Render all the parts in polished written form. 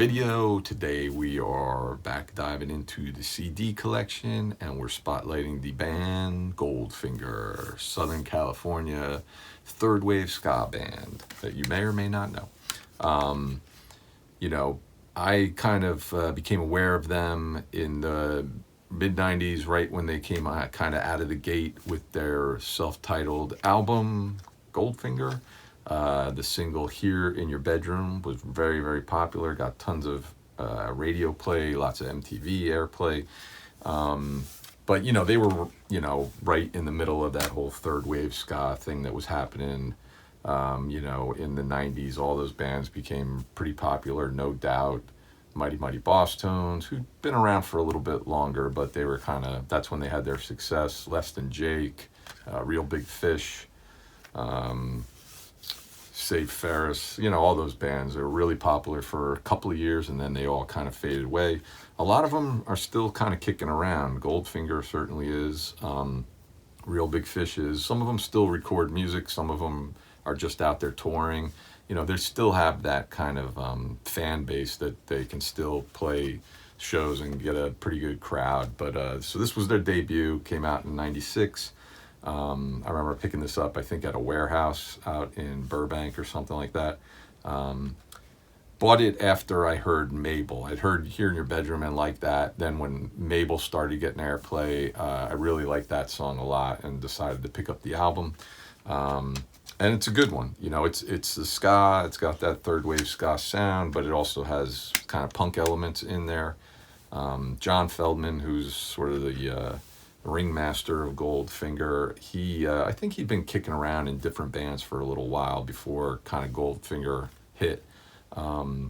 video. Today we are back diving into the CD collection and we're spotlighting the band Goldfinger, Southern California third wave ska band that you may or may not know. I kind of became aware of them in the mid 90s, right when they came kind of out of the gate with their self-titled album, Goldfinger. The single Here in Your Bedroom was very, very popular, got tons of radio play, lots of MTV airplay. But, they were, right in the middle of that whole third wave ska thing that was happening, in the 90s. All those bands became pretty popular, no doubt. Mighty Mighty Boss Tones, who'd been around for a little bit longer, but they were that's when they had their success. Less Than Jake, Real Big Fish, Save Ferris, all those bands. They were really popular for a couple of years and then they all kind of faded away. A lot of them are still kind of kicking around. Goldfinger certainly is. Real Big Fish is. Some of them still record music. Some of them are just out there touring. They still have that kind of fan base that they can still play shows and get a pretty good crowd. But so this was their debut, came out in 96. I remember picking this up, I think, at a warehouse out in Burbank or something like that. Bought it after I heard Mabel. I'd heard Here in Your Bedroom and liked that. Then when Mabel started getting airplay, I really liked that song a lot and decided to pick up the album. And it's a good one. It's the ska. It's got that third wave ska sound, but it also has kind of punk elements in there. John Feldman, who's sort of the ringmaster of Goldfinger, I think he'd been kicking around in different bands for a little while before kind of Goldfinger hit. I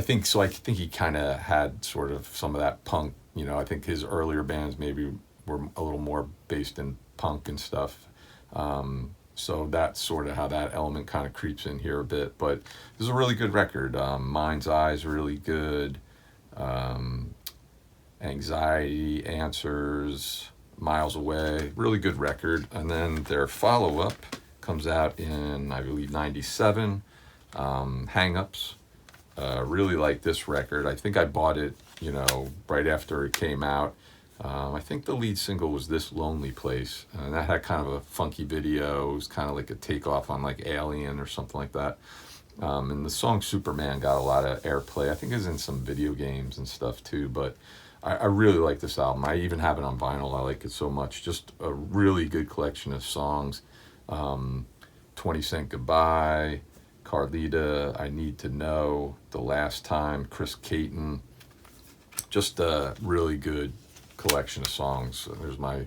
think so. I think he kind of had sort of some of that punk. I think his earlier bands maybe were a little more based in punk and stuff. So that's sort of how that element kind of creeps in here a bit. But this is a really good record. Mind's Eye's really good. Anxiety, Answers, Miles Away, really good record. And then their follow-up comes out in, I believe, 97, Hang-Ups. Really like this record. I think I bought it, right after it came out. I think the lead single was This Lonely Place, and that had kind of a funky video. It was kind of like a takeoff on like Alien or something like that. And the song Superman got a lot of airplay. I think it's in some video games and stuff too, but I really like this album. I even have it on vinyl. I like it so much. Just a really good collection of songs. 20 Cent Goodbye, Carlita, I Need to Know, The Last Time, Chris Caton. Just a really good collection of songs. There's my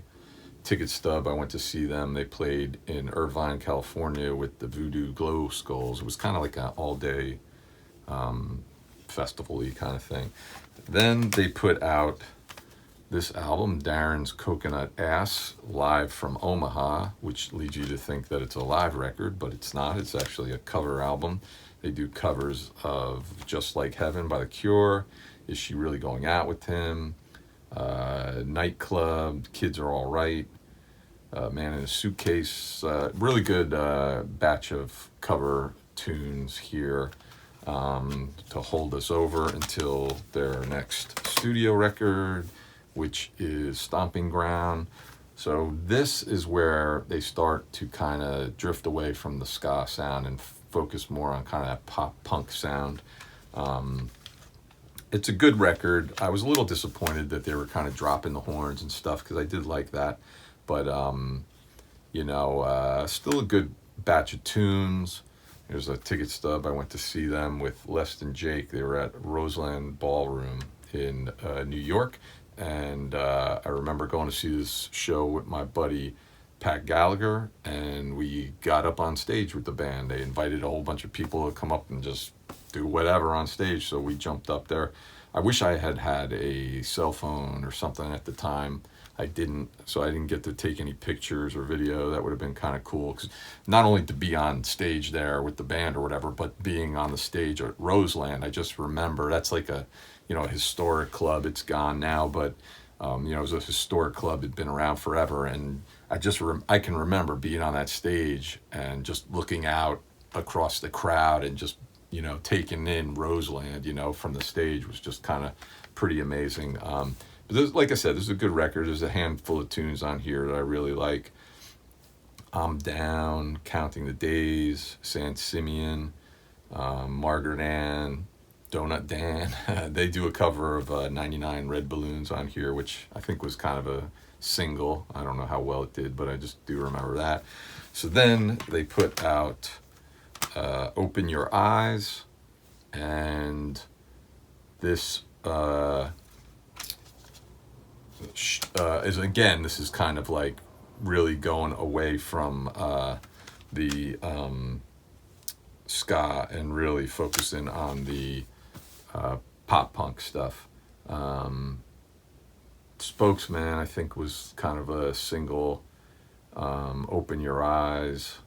ticket stub. I went to see them. They played in Irvine, California with the Voodoo Glow Skulls. It was kind of like an all-day festival-y kind of thing. Then they put out this album, Darrin's Coconut Ass, live from Omaha, which leads you to think that it's a live record, but it's not. It's actually a cover album. They do covers of Just Like Heaven by The Cure, Is She Really Going Out With Him, Nightclub, Kids Are All Right, Man in a Suitcase. Really good batch of cover tunes here to hold us over until their next studio record, which is Stomping Ground. So this is where they start to kind of drift away from the ska sound and focus more on kind of that pop punk sound. It's a good record. I was a little disappointed that they were kind of dropping the horns and stuff because I did like that. But, still a good batch of tunes. There's a ticket stub. I went to see them with Less Than Jake. They were at Roseland Ballroom in New York. And I remember going to see this show with my buddy Pat Gallagher, and we got up on stage with the band. They invited a whole bunch of people to come up and just do whatever on stage, so we jumped up there. I wish I had had a cell phone or something at the time. I didn't, so I didn't get to take any pictures or video. That would have been kind of cool, because not only to be on stage there with the band or whatever, but being on the stage at Roseland. I just remember that's like a historic club. It's gone now, but it was a historic club. It'd been around forever, and I can remember being on that stage and just looking out across the crowd and just you know, taking in Roseland, you know, from the stage was just kind of pretty amazing. But this, like I said, this is a good record. There's a handful of tunes on here that I really like. I'm Down, Counting the Days, San Simeon, Margaret Ann, Donut Dan. They do a cover of 99 Red Balloons on here, which I think was kind of a single. I don't know how well it did, but I just do remember that. So then they put out Open Your Eyes, and this is, again, this is kind of like really going away from the ska and really focusing on the pop punk stuff. Spokesman, I think, was kind of a single. Open Your Eyes.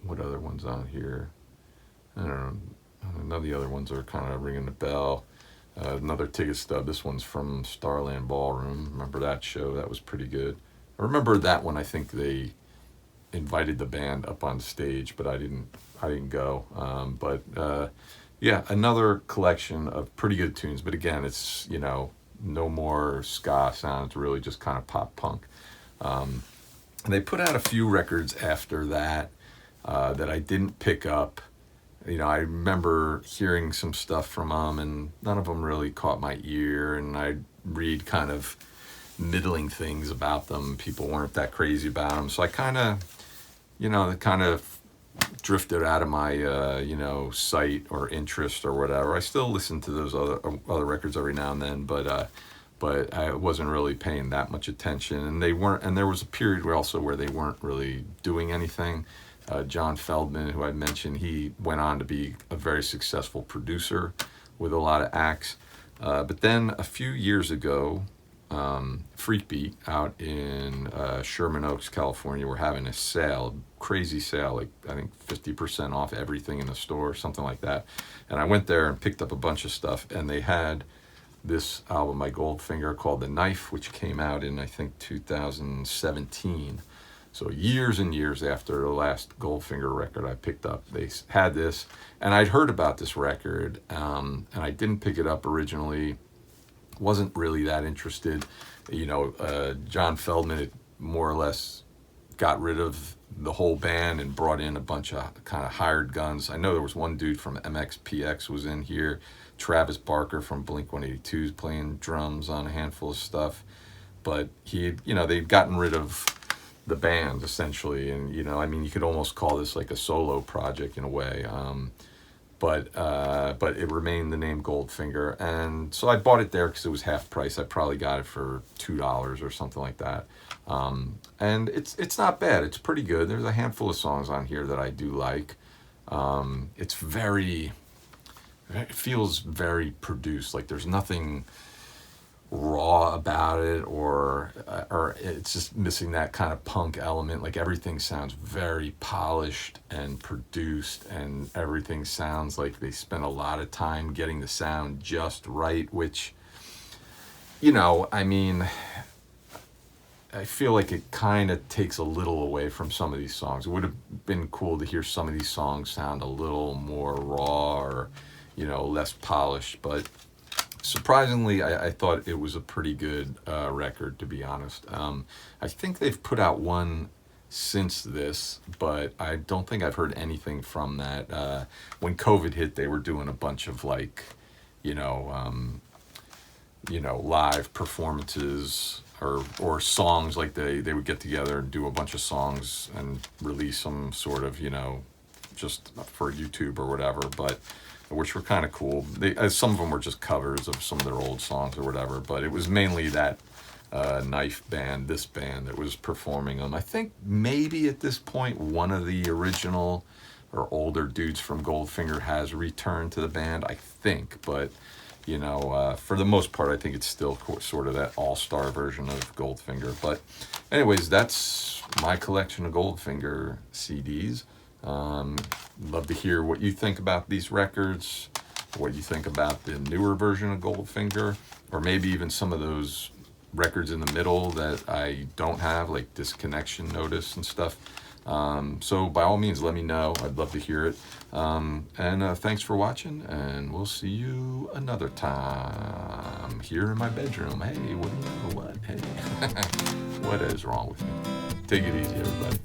What other ones on here? I don't know. None of the other ones are kind of ringing the bell. Another ticket stub. This one's from Starland Ballroom. Remember that show? That was pretty good. I remember that one. I think they invited the band up on stage, but I didn't go. Yeah, another collection of pretty good tunes. But again, it's, you know, no more ska sound. It's really just kind of pop punk. And they put out a few records after that that I didn't pick up. You know, I remember hearing some stuff from them, and none of them really caught my ear. And I'd read kind of middling things about them. People weren't that crazy about them. So I kind of, you know, drifted out of my, you know, sight or interest or whatever. I still listen to those other records every now and then, but I wasn't really paying that much attention. And they weren't, and there was a period where they weren't really doing anything. John Feldman, who I mentioned, he went on to be a very successful producer with a lot of acts. But then a few years ago, Freakbeat out in Sherman Oaks, California, were having a sale, crazy sale, like I think 50% off everything in the store, something like that. And I went there and picked up a bunch of stuff, and they had this album by Goldfinger called The Knife, which came out in, I think, 2017. So years and years after the last Goldfinger record I picked up, they had this, and I'd heard about this record, and I didn't pick it up originally. Wasn't really that interested. You know, John Feldman had more or less got rid of the whole band and brought in a bunch of kind of hired guns. I know there was one dude from MXPX was in here. Travis Barker from Blink-182 is playing drums on a handful of stuff. But they'd gotten rid of the band essentially, and you know, I mean, you could almost call this like a solo project in a way. But it remained the name Goldfinger, and so I bought it there because it was half price. I probably got it for $2 or something like that. And it's not bad. It's pretty good. There's a handful of songs on here that I do like. It feels very produced. Like there's nothing raw about it, or it's just missing that kind of punk element. Like everything sounds very polished and produced, and everything sounds like they spent a lot of time getting the sound just right, which, you know, I mean, I feel like it kind of takes a little away from some of these songs. It would have been cool to hear some of these songs sound a little more raw, or, you know, less polished, but surprisingly, I thought it was a pretty good record, to be honest. I think they've put out one since this, but I don't think I've heard anything from that. When COVID hit, they were doing a bunch of like, live performances or songs. Like they would get together and do a bunch of songs and release some sort of, just for YouTube or whatever, but which were kind of cool. Some of them were just covers of some of their old songs or whatever, but it was mainly that Knife band, this band, that was performing them. I think maybe at this point one of the original or older dudes from Goldfinger has returned to the band, I think, but for the most part, I think it's still sort of that all-star version of Goldfinger. But anyways, that's my collection of Goldfinger CDs. Love to hear what you think about these records, what you think about the newer version of Goldfinger, or maybe even some of those records in the middle that I don't have, like Disconnection Notice and stuff. So by all means, let me know. I'd love to hear it. And thanks for watching, and we'll see you another time here in my bedroom. Hey, what do you know? What? Hey, what is wrong with me? Take it easy, everybody.